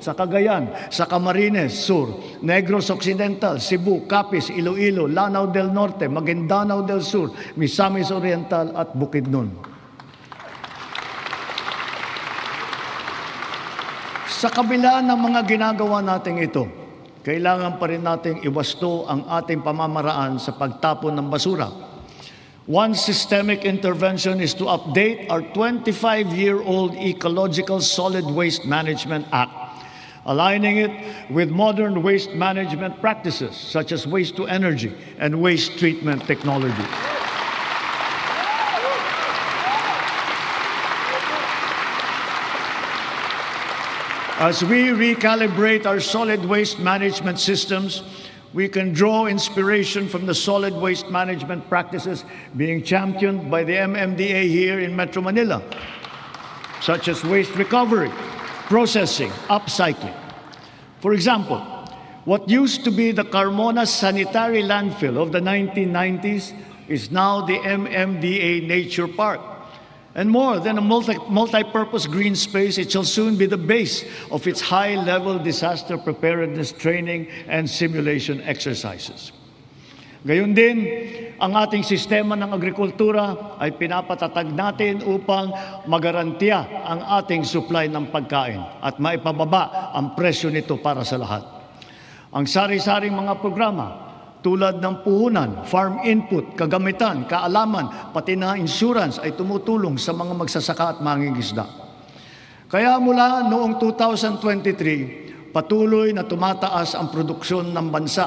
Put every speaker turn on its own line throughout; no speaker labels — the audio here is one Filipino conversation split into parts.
sa Cagayan, sa Camarines Sur, Negros Occidental, Cebu, Capiz, Iloilo, Lanao del Norte, Maguindanao del Sur, Misamis Oriental at Bukidnon. Sa kabila ng mga ginagawa nating ito, kailangan pa rin nating iwasto ang ating pamamaraan sa pagtapon ng basura. One systemic intervention is to update our 25-year-old Ecological Solid Waste Management Act, aligning it with modern waste management practices such as waste-to-energy and waste treatment technology. As we recalibrate our solid waste management systems, we can draw inspiration from the solid waste management practices being championed by the MMDA here in Metro Manila, such as waste recovery, processing, upcycling. For example, what used to be the Carmona Sanitary Landfill of the 1990s is now the MMDA Nature Park. And more than a multi-purpose green space, it shall soon be the base of its high-level disaster preparedness training and simulation exercises. Gayon din, ang ating sistema ng agrikultura ay pinapatatag natin upang magarantiya ang ating supply ng pagkain at maipababa ang presyo nito para sa lahat. Ang sari-saring mga programa tulad ng puhunan, farm input, kagamitan, kaalaman, pati na insurance ay tumutulong sa mga magsasaka at mangingisda. Kaya mula noong 2023, patuloy na tumataas ang produksyon ng bansa.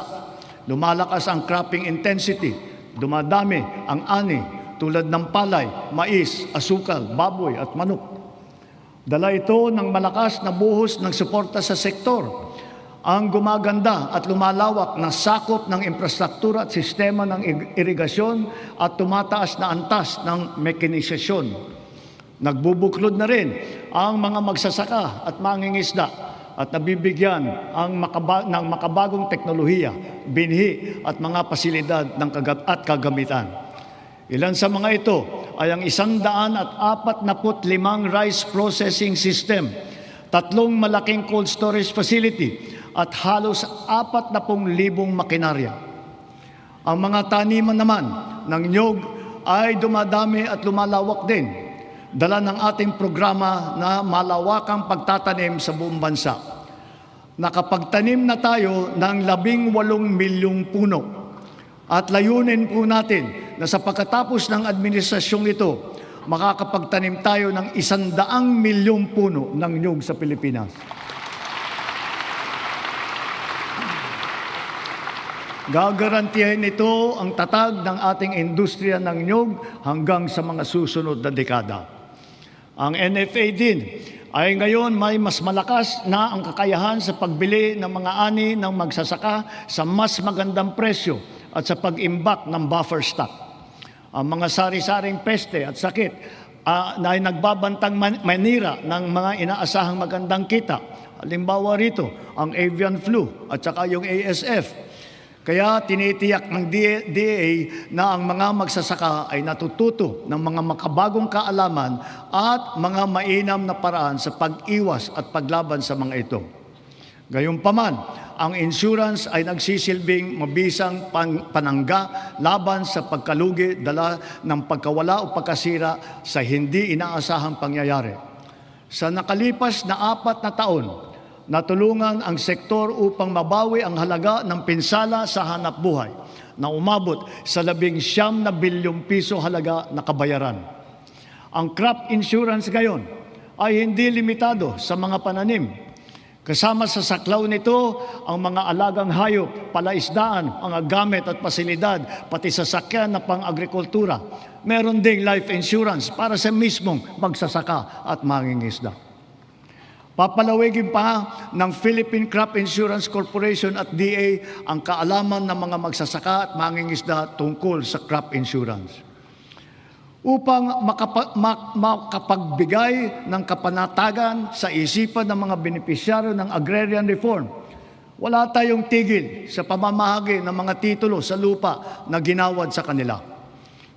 Lumalakas ang cropping intensity, dumadami ang ani tulad ng palay, mais, asukal, baboy at manok. Dala ito ng malakas na buhos ng suporta sa sektor, ang gumaganda at lumalawak na sakop ng infrastruktura at sistema ng irigasyon at tumataas na antas ng mekanisasyon. Nagbubuklod na rin ang mga magsasaka at mangingisda at nabibigyan ng makabagong teknolohiya, binhi at mga pasilidad at kagamitan. Ilan sa mga ito ay ang 145 rice processing system, 3 malaking cold storage facility, at halos 40,000 makinarya. Ang mga taniman naman ng niyog ay dumadami at lumalawak din, dala ng ating programa na malawakang pagtatanim sa buong bansa. Nakapagtanim na tayo ng 18 milyong puno at layunin po natin na sa pagkatapos ng administrasyong ito, makakapagtanim tayo ng 100 milyong puno ng niyog sa Pilipinas. Gagarantiyahin ito ang tatag ng ating industriya ng niyog hanggang sa mga susunod na dekada. Ang NFA din ay ngayon may mas malakas na ang kakayahan sa pagbili ng mga ani ng magsasaka sa mas magandang presyo at sa pag-imbak ng buffer stock. Ang mga sari-saring peste at sakit na ay nagbabantang manira ng mga inaasahang magandang kita. Halimbawa rito, ang avian flu at saka yung ASF. Kaya tinitiyak ng DA na ang mga magsasaka ay natututo ng mga makabagong kaalaman at mga mainam na paraan sa pag-iwas at paglaban sa mga ito. Gayunpaman, ang insurance ay nagsisilbing mabisang panangga laban sa pagkalugi dala ng pagkawala o pagkasira sa hindi inaasahang pangyayari. Sa nakalipas na 4 na taon, natulungan ang sektor upang mabawi ang halaga ng pinsala sa hanapbuhay na umabot sa 19 bilyong piso halaga na kabayaran. Ang crop insurance ngayon ay hindi limitado sa mga pananim. Kasama sa saklaw nito ang mga alagang hayop, palaisdaan, mga gamit at pasilidad, pati sasakyan na pang-agrikultura. Meron ding life insurance para sa mismong magsasaka at mangingisda. Papalawigin pa ng Philippine Crop Insurance Corporation at DA ang kaalaman ng mga magsasaka at mangingisda tungkol sa crop insurance. Upang makapagbigay ng kapanatagan sa isipan ng mga benepisyaryo ng agrarian reform, wala tayong tigil sa pamamahagi ng mga titulo sa lupa na ginawad sa kanila.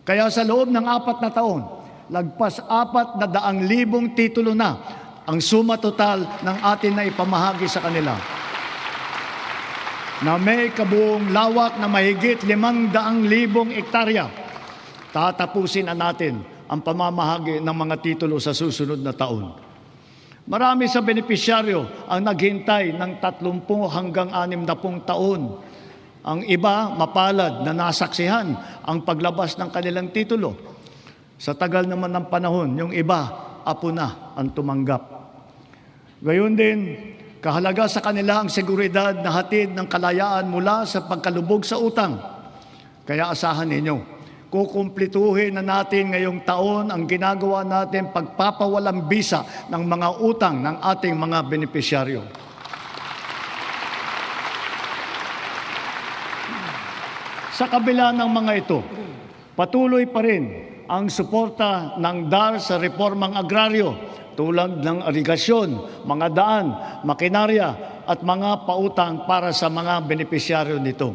Kaya sa loob ng 4 na taon, lagpas 400,000 titulo na ang suma total ng atin na ipamahagi sa kanila na may kabuong lawak na mahigit 500,000 hektarya. Tatapusin na natin ang pamamahagi ng mga titulo sa susunod na taon. Marami sa benepisyaryo ang naghintay ng 30 hanggang 60 taon. Ang iba mapalad na nasaksihan ang paglabas ng kanilang titulo. Sa tagal naman ng panahon, yung iba, apo na ang tumanggap. Gayon din, kahalaga sa kanila ang seguridad na hatid ng kalayaan mula sa pagkalubog sa utang. Kaya asahan ninyo, kukumplituhin na natin ngayong taon ang ginagawa natin pagpapawalang bisa ng mga utang ng ating mga benepisyaryo. Sa kabila ng mga ito, patuloy pa rin ang suporta ng DAR sa reformang agraryo tulad ng irigasyon, mga daan, makinarya at mga pautang para sa mga benepisyaryo nito.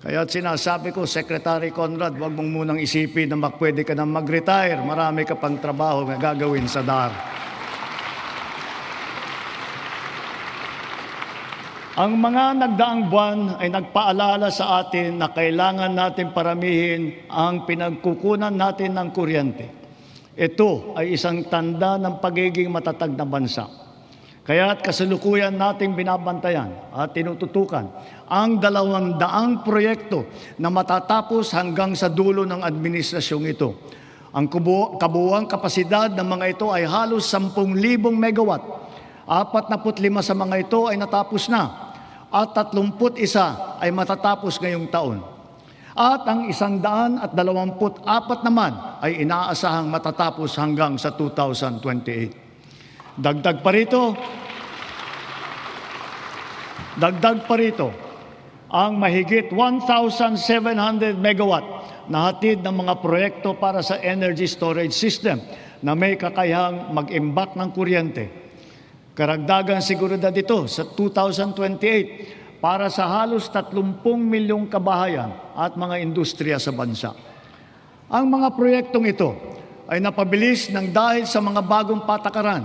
Kaya sinasabi ko, Secretary Conrad, huwag mong munang isipin na pwede ka na mag-retire. Marami ka pang trabaho na gagawin sa DAR. Ang mga nagdaang buwan ay nagpaalala sa atin na kailangan natin paramihin ang pinagkukunan natin ng kuryente. Ito ay isang tanda ng pagiging matatag na bansa. Kaya't kasalukuyan nating binabantayan at tinututukan ang 200 proyekto na matatapos hanggang sa dulo ng administrasyong ito. Ang kabuuang kapasidad ng mga ito ay halos 10,000 megawatt. 45 sa mga ito ay natapos na at 31 ay matatapos ngayong taon. At ang 124 naman ay inaasahang matatapos hanggang sa 2028. Dagdag pa rito ang mahigit 1,700 megawatt na hatid ng mga proyekto para sa energy storage system na may kakayahang mag-imbak ng kuryente. Karagdagan seguridad ito sa 2028 para sa halos 30 milyong kabahayan at mga industriya sa bansa. Ang mga proyektong ito ay napabilis ng dahil sa mga bagong patakaran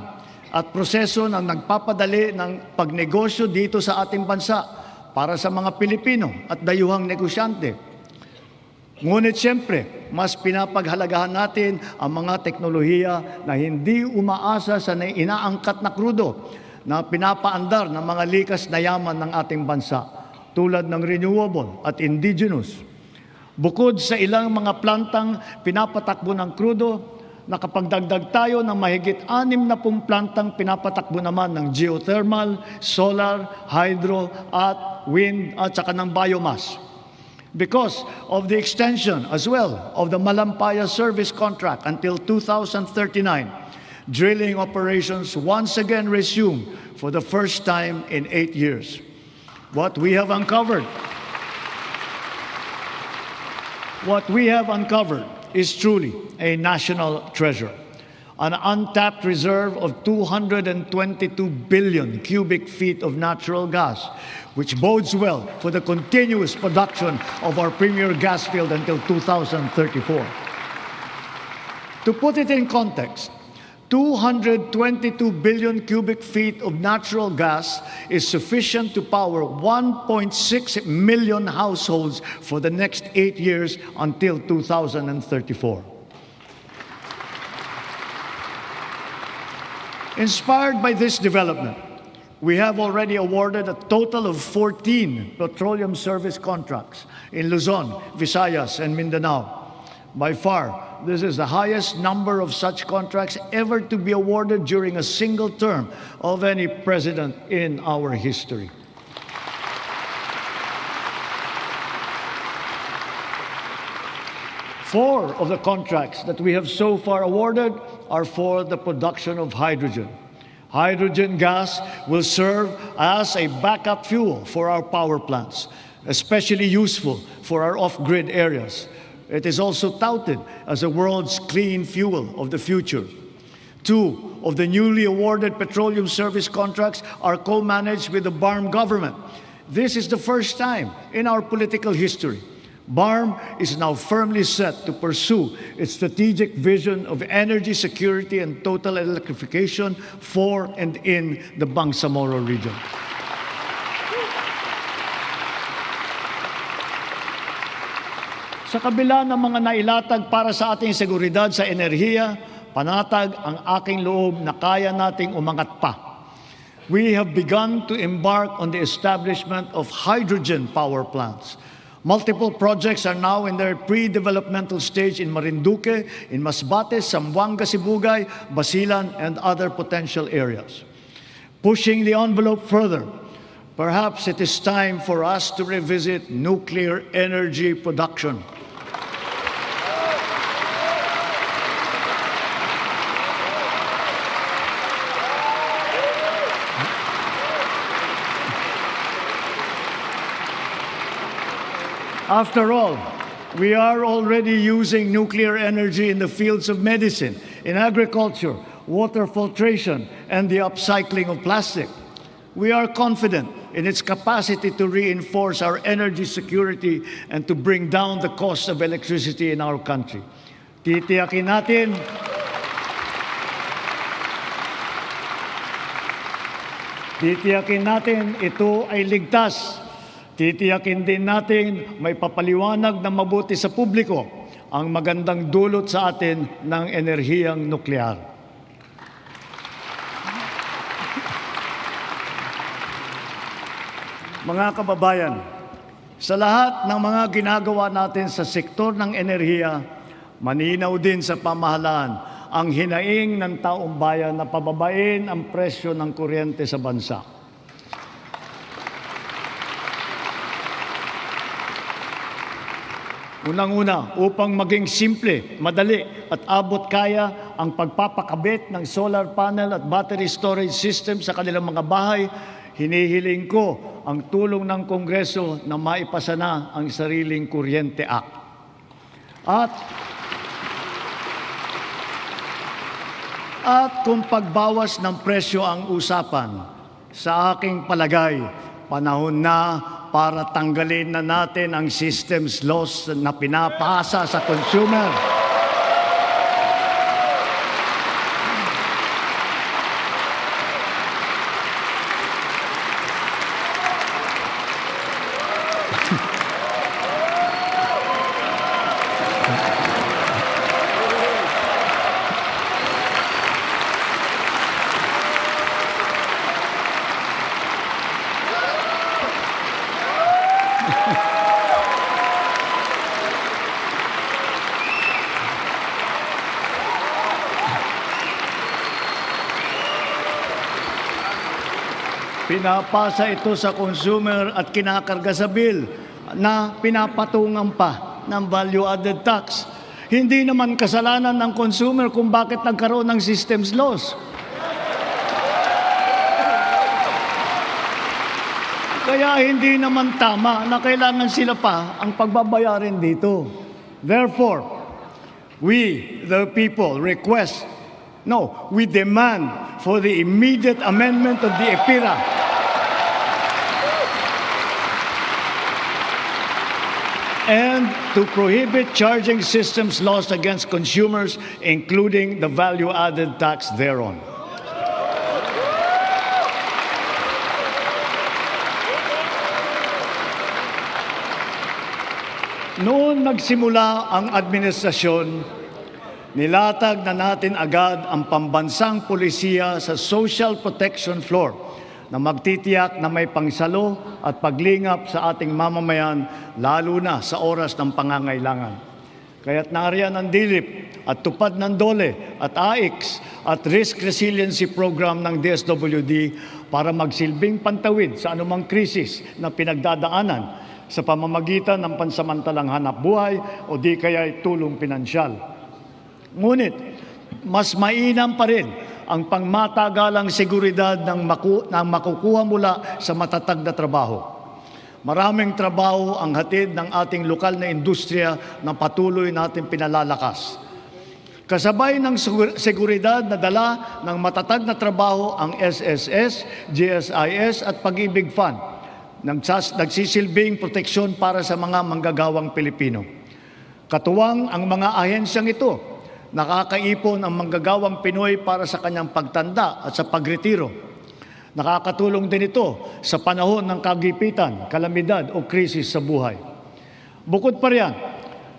at proseso na nagpapadali ng pagnegosyo dito sa ating bansa para sa mga Pilipino at dayuhang negosyante. Ngunit siyempre, mas pinapaghalagahan natin ang mga teknolohiya na hindi umaasa sa inaangkat na krudo na pinapaandar ng mga likas na yaman ng ating bansa tulad ng renewable at indigenous. Bukod sa ilang mga plantang pinapatakbo ng krudo, nakapagdagdag tayo ng mahigit 60 plantang pinapatakbo naman ng geothermal, solar, hydro at wind at saka ng biomass. Because of the extension as well of the Malampaya service contract until 2039, drilling operations once again resume for the first time in 8 years. What we have uncovered is truly a national treasure. An untapped reserve of 222 billion cubic feet of natural gas, which bodes well for the continuous production of our premier gas field until 2034. To put it in context, 222 billion cubic feet of natural gas is sufficient to power 1.6 million households for the next 8 years until 2034. Inspired by this development, we have already awarded a total of 14 petroleum service contracts in Luzon, Visayas, and Mindanao. By far, this is the highest number of such contracts ever to be awarded during a single term of any president in our history. Four of the contracts that we have so far awarded are for the production of hydrogen. Hydrogen gas will serve as a backup fuel for our power plants, especially useful for our off-grid areas. It is also touted as the world's clean fuel of the future. 2 of the newly awarded petroleum service contracts are co-managed with the BARM government. This is the first time in our political history BARM is now firmly set to pursue its strategic vision of energy security and total electrification for and in the Bangsamoro region. Sa kabila ng mga nailatag para sa ating seguridad sa enerhiya, panatag ang aking loob na kaya nating umangat pa. We have begun to embark on the establishment of hydrogen power plants. Multiple projects are now in their pre-developmental stage in Marinduque, in Masbate, Zamboanga, Sibugay, Basilan, and other potential areas. Pushing the envelope further, perhaps it is time for us to revisit nuclear energy production. After all, we are already using nuclear energy in the fields of medicine, in agriculture, water filtration, and the upcycling of plastic. We are confident in its capacity to reinforce our energy security and to bring down the cost of electricity in our country. Titiyakin natin ito ay ligtas. Titiyakin din natin may papaliwanag na mabuti sa publiko ang magandang dulot sa atin ng enerhiyang nuklear. Mga kababayan, sa lahat ng mga ginagawa natin sa sektor ng enerhiya, maninaw din sa pamahalaan ang hinaing ng taong bayan na pababain ang presyo ng kuryente sa bansa. Unang-una, upang maging simple, madali at abot kaya ang pagpapakabit ng solar panel at battery storage system sa kanilang mga bahay, hinihiling ko ang tulong ng Kongreso na maipasa na ang Sariling Kuryente Act. At kung pagbawas ng presyo ang usapan, sa aking palagay, panahon na para tanggalin na natin ang systems laws na pinapasa sa consumer. Pinapasa ito sa consumer at kinakarga sa bill na pinapatungan pa ng value-added tax. Hindi naman kasalanan ng consumer kung bakit nagkaroon ng systems loss. Kaya hindi naman tama na kailangan sila pa ang pagbabayarin dito. Therefore, we, the people, we demand for the immediate amendment of the EPIRA and to prohibit charging systems laws against consumers, including the value-added tax thereon. Noon nagsimula ang administrasyon, nilatag na natin agad ang pambansang pulisiya sa social protection floor na magtitiyak na may pangsalo at paglingap sa ating mamamayan, lalo na sa oras ng pangangailangan. Kaya't nariyan ang DILIP at tupad ng DOLE at AIX at Risk Resiliency Program ng DSWD para magsilbing pantawid sa anumang krisis na pinagdadaanan sa pamamagitan ng pansamantalang hanap buhay o di kaya'y tulong pinansyal. Ngunit, mas mainam pa rin ang pangmatagalang seguridad ng makukuha mula sa matatag na trabaho. Maraming trabaho ang hatid ng ating lokal na industriya na patuloy natin pinalalakas. Kasabay ng seguridad na dala ng matatag na trabaho ang SSS, GSIS at Pag-ibig Fund. nagsisilbing proteksyon para sa mga manggagawang Pilipino. Katuwang ang mga ahensyang ito, nakakaipon ang manggagawang Pinoy para sa kanyang pagtanda at sa pagretiro. Nakakatulong din ito sa panahon ng kagipitan, kalamidad o krisis sa buhay. Bukod pa riyan,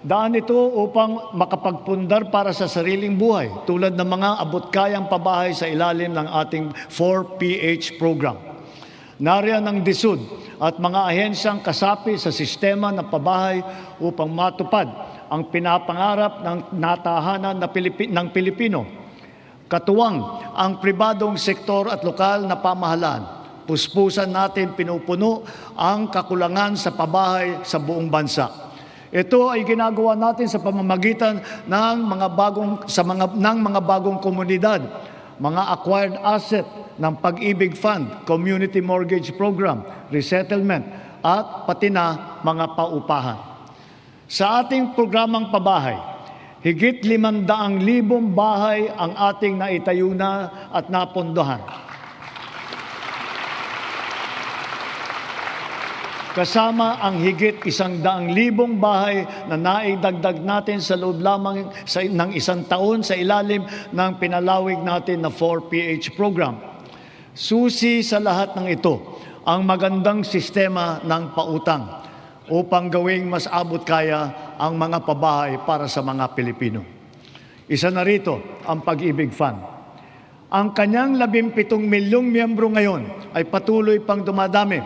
daan ito upang makapagpundar para sa sariling buhay tulad ng mga abot-kayang pabahay sa ilalim ng ating 4PH program. Nariyan ang DSUD at mga ahensyang kasapi sa sistema ng pabahay upang matupad ang pinapangarap ng natahanan ng Pilipino. Katuwang ang pribadong sektor at lokal na pamahalaan. Puspusan natin pinupuno ang kakulangan sa pabahay sa buong bansa. Ito ay ginagawa natin sa pamamagitan ng mga bagong komunidad, mga acquired asset ng Pag-ibig Fund, Community Mortgage Program, Resettlement, at pati na mga paupahan. Sa ating programang pabahay, higit 500,000 bahay ang ating naitayo na at napondohan. Kasama ang higit 100,000 bahay na naidagdag natin sa loob lamang ng isang taon sa ilalim ng pinalawig natin na 4PH program. Susi sa lahat ng ito ang magandang sistema ng pautang upang gawing mas abot kaya ang mga pabahay para sa mga Pilipino. Isa na rito ang Pag-ibig Fund. Ang kanyang 17 milyong miyembro ngayon ay patuloy pang dumadami.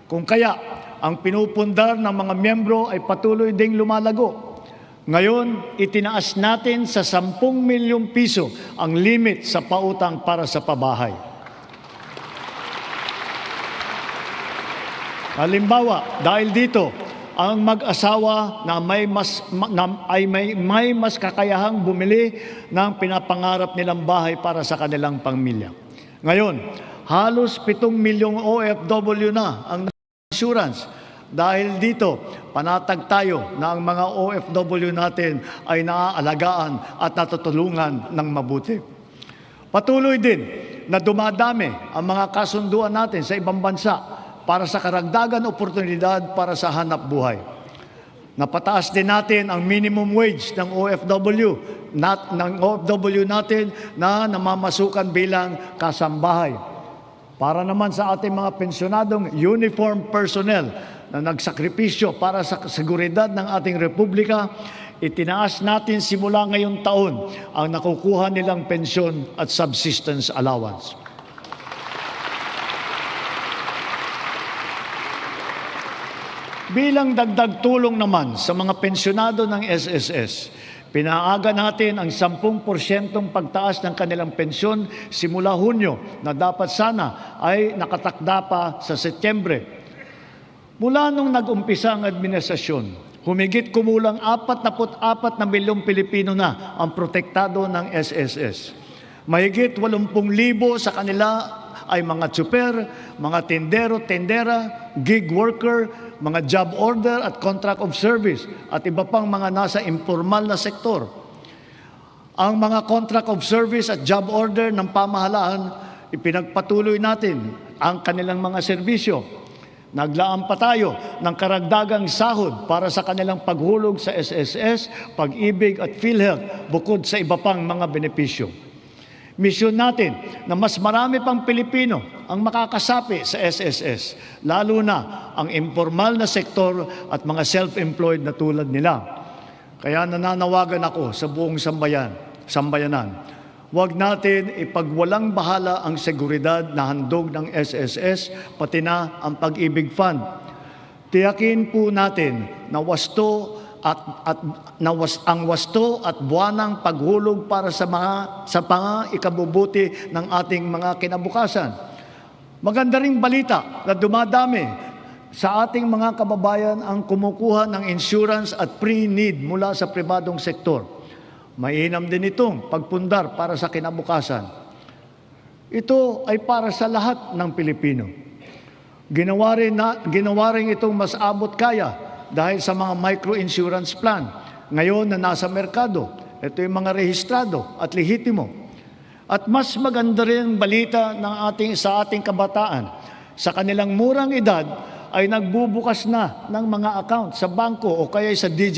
Kung kaya, ang pinupundar ng mga miyembro ay patuloy ding lumalago. Ngayon, itinaas natin sa 10 milyong piso ang limit sa pautang para sa pabahay. Halimbawa, dahil dito, ang mag-asawa na may mas kakayahang bumili ng pinapangarap nilang bahay para sa kanilang pamilya. Ngayon, halos 7 milyong OFW na ang insurance. Dahil dito, panatag tayo na ang mga OFW natin ay naaalagaan at natutulungan ng mabuti. Patuloy din na dumadami ang mga kasunduan natin sa ibang bansa para sa karagdagan oportunidad para sa hanap buhay. Napataas din natin ang minimum wage ng OFW natin na namamasukan bilang kasambahay. Para naman sa ating mga pensyonadong uniform personnel na nagsakripisyo para sa seguridad ng ating republika, itinaas natin simula ngayong taon ang nakukuha nilang pensyon at subsistence allowance. Bilang dagdag tulong naman sa mga pensyonado ng SSS, pinaaga natin ang 10% pagtaas ng kanilang pensyon simula Hunyo na dapat sana ay nakatakda pa sa Setyembre. Mula nung nag-umpisa ang administrasyon, humigit kumulang 44 na milyong Pilipino na ang protektado ng SSS. Mahigit 80,000 sa kanila ay mga tsuper, mga tindero, tendera, gig worker, mga job order at contract of service at iba pang mga nasa informal na sektor. Ang mga contract of service at job order ng pamahalaan, ipinagpatuloy natin ang kanilang mga serbisyo. Naglaan pa tayo ng karagdagang sahod para sa kanilang paghulog sa SSS, Pag-ibig at PhilHealth bukod sa iba pang mga benepisyo. Misyon natin na mas marami pang Pilipino ang makakasapi sa SSS, lalo na ang informal na sektor at mga self-employed na tulad nila. Kaya nananawagan ako sa buong sambayanan. Huwag natin ipagwalang bahala ang seguridad na handog ng SSS, pati na ang Pag-ibig Fund. Tiyakin po natin na ang wasto at buwanang paghulog para sa mga ikabubuti ng ating mga kinabukasan. Maganda ring balita na dumadami sa ating mga kababayan ang kumukuha ng insurance at pre-need mula sa pribadong sektor. Mainam din itong pagpundar para sa kinabukasan. Ito ay para sa lahat ng Pilipino. Ginawa rin itong mas abot kaya dahil sa mga micro-insurance plan. Ngayon na nasa merkado, ito yung mga rehistrado at lehitimo. At mas maganda rin ang balita sa ating kabataan. Sa kanilang murang edad ay nagbubukas na ng mga account sa bangko o kaya sa digital